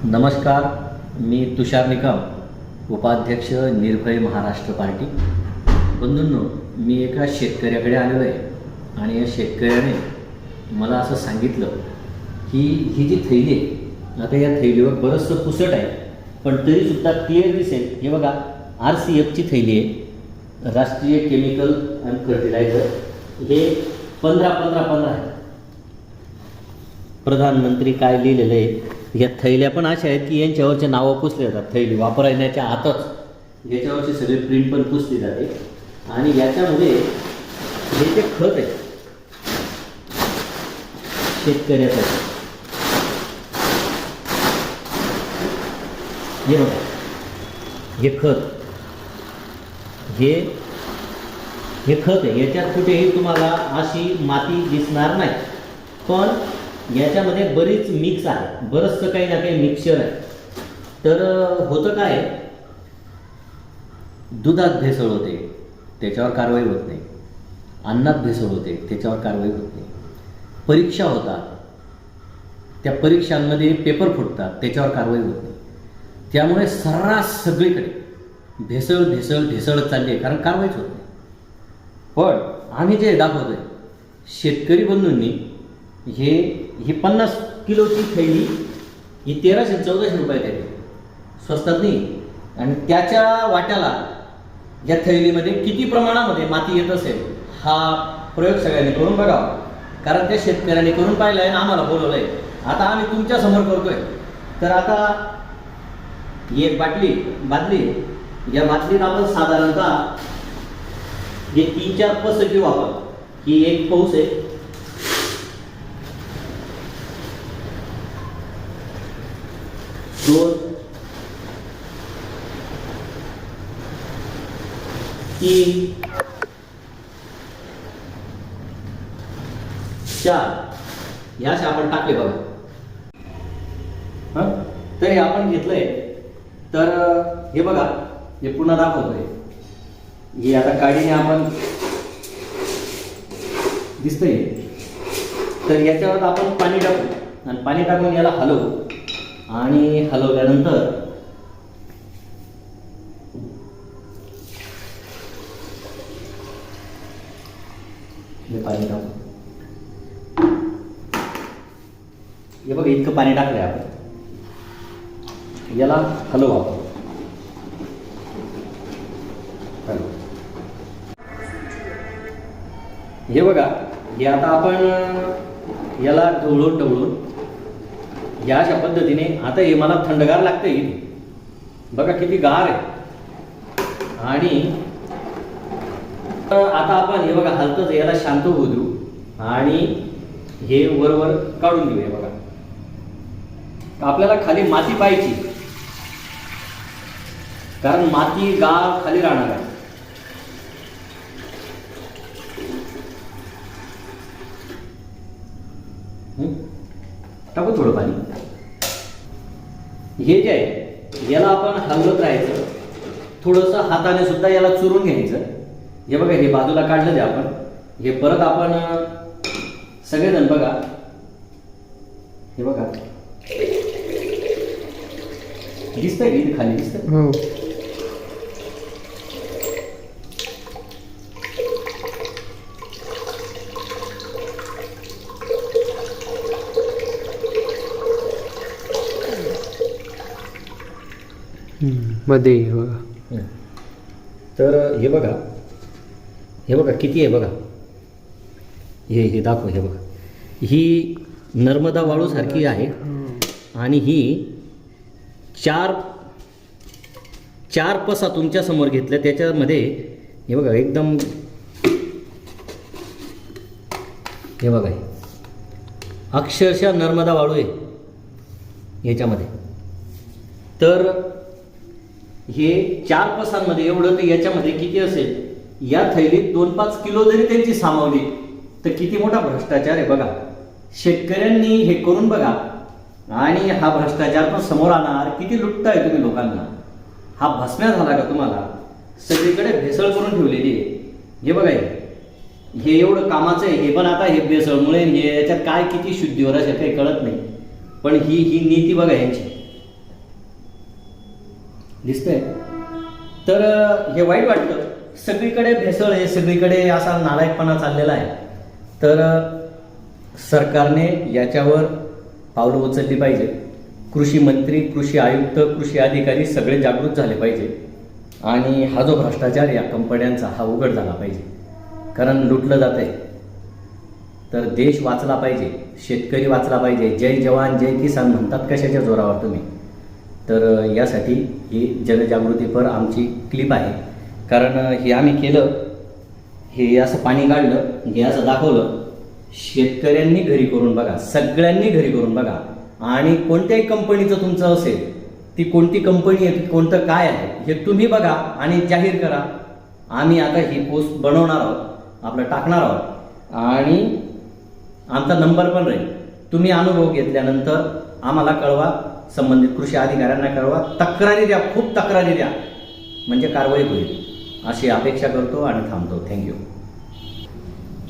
नमस्कार, मी तुषार निकम, उपाध्यक्ष निर्भय महाराष्ट्र पार्टी. बंधूंनो, मी एका शेतकऱ्याकडे आलेलो आहे आणि या शेतकऱ्याने मला असं सांगितलं की ही जी थैली आहे, आता या थैलीवर बरंचसं पुसट आहे, पण तरीसुद्धा क्लिअर दिसेल. हे बघा, RCFची थैली आहे, राष्ट्रीय केमिकल अँड फर्टिलायझर. हे 15-15-15 आहे. प्रधानमंत्री काय लिहिलेलं आहे. या थैल्या पण अशा आहेत की यांच्यावरचे नावं पुसले जातात. थैली वापरण्याच्या आतच याच्यावरची सगळी प्रिंट पण पुसली जाते. आणि याच्यामध्ये हे जे खत आहे शेतकऱ्याचं, हे बघा, हे खत हे खत आहे. याच्यात कुठेही तुम्हाला अशी माती दिसणार नाही, पण याच्यामध्ये बरीच मिक्स आहे, बरंचसं काही ना काही मिक्सचर आहे. तर होतं काय, दुधात भेसळ होते, त्याच्यावर कारवाई होत नाही. अन्नात भेसळ होते, त्याच्यावर कारवाई होत नाही. परीक्षा होतात, त्या परीक्षांमध्ये पेपर फुटतात, त्याच्यावर कारवाई होत नाही. त्यामुळे सर्रास सगळीकडे भेसळ भेसळ भेसळच चालली आहे, कारण कारवाईच होत नाही. पण आम्ही जे दाखवतोय शेतकरी बंधूंनी, ही 50 किलोची थैली ही 1300-1400 रुपयात येते, स्वस्तात नाही. आणि त्याच्या वाट्याला या थैलीमध्ये किती प्रमाणामध्ये माती येत असेल हा प्रयोग सगळ्यांनी करून बघावा. कारण त्या शेतकऱ्यांनी करून पाहिलं आहे आणि आम्हाला बोलवलं आहे. आता आम्ही तुमच्या समोर करतोय. तर आता एक बादली, या बादलीत आपण साधारणतः हे 3-4 पसकी वापर. ही एक पाऊस आहे, दोन, 3, 4 याचे आपण टाकले बघा. तर हे आपण घेतलंय. तर हे बघा, हे पुन्हा दाखवतोय. हे आता काडीने आपण दिसतंय. तर याच्यावर आपण पाणी टाकू आणि पाणी टाकून याला हलवू. आणि हलवल्यानंतर हे पाणी टाकू. हे बघा, इतकं पाणी टाकलंय आपण. याला हलवू आपण. हे बघा, हे आता आपण याला ढवळून या अशा पद्धतीने. आता हे मला थंडगार लागतंय इथे, बघा किती गार आहे. आणि आता आपण हे बघा हलतच, याला शांत होऊ देऊ आणि हे वर काढून देऊ. हे बघा, आपल्याला खाली माती पाहिजे, कारण माती गाळ खाली राहणार आहे. टाकू थोडं पाणी. हे जे आहे याला आपण हलवत राहायचं, थोडंसं हाताने सुद्धा याला चुरून घ्यायचं. हे बघा, हे बाजूला काढलं ते आपण. हे परत आपण सगळेजण बघा, हे बघा दिसतंय की खाली दिसतंय. मध्ये बघा. तर हे बघा किती आहे बघा. हे दाखव. हे बघा, ही नर्मदा वाळूसारखी आहे आणि ही चार पसा तुमच्या समोर घेतल्या. त्याच्यामध्ये हे बघा एकदम, हे बघा, अक्षरशः नर्मदा वाळू आहे याच्यामध्ये. तर हे 4 पसांमध्ये एवढं, तर याच्यामध्ये किती असेल, या थैलीत 2-5 किलो जरी त्यांची सामावली तर किती मोठा भ्रष्टाचार आहे बघा. शेतकऱ्यांनी हे करून बघा आणि हा भ्रष्टाचार पण समोर आणणार. किती लुटताय तुम्ही लोकांना. हा भस्म्या झाला का तुम्हाला. सगळीकडे भेसळ करून ठेवलेली आहे. हे बघा, हे एवढं कामाचं आहे. हे पण आता हे भेसळमुळे हे याच्यात काय किती शुद्धीवर असेल काही कळत नाही. पण ही नीती बघा यांची. दिसतंय. तर हे वाईट वाटतं. सगळीकडे भेसळ आहे, सगळीकडे असा नालायकपणा चाललेला आहे. तर सरकारने याच्यावर पावलं उचलली पाहिजे. कृषी मंत्री, कृषी आयुक्त, कृषी अधिकारी सगळे जागृत झाले पाहिजे आणि हा जो भ्रष्टाचार या कंपन्यांचा हा उघड झाला पाहिजे. कारण लुटलं जात आहे. तर देश वाचला पाहिजे, शेतकरी वाचला पाहिजे. जय जवान जय किसान म्हणतात कशाच्या जोरावर तुम्ही. तर यासाठी ही जनजागृतीपर आमची क्लिप आहे. कारण हे आम्ही केलं, हे असं पाणी काढलं, हे असं दाखवलं. शेतकऱ्यांनी घरी करून बघा, सगळ्यांनी घरी करून बघा. आणि कोणत्याही कंपनीचं तुमचं असेल, ती कोणती कंपनी आहे, कोणतं काय आहे हे तुम्ही बघा आणि जाहीर करा. आम्ही आता ही पोस्ट बनवणार आहोत, आपलं टाकणार आहोत आणि आमचा नंबर पण राहील. तुम्ही अनुभव घेतल्यानंतर आम्हाला कळवा, संबंधित कृषी अधिकाऱ्यांना कळवा. तक्रारी द्या, खूप तक्रारी द्या, म्हणजे कारवाई होईल अशी अपेक्षा करतो आणि थांबतो. थँक्यू.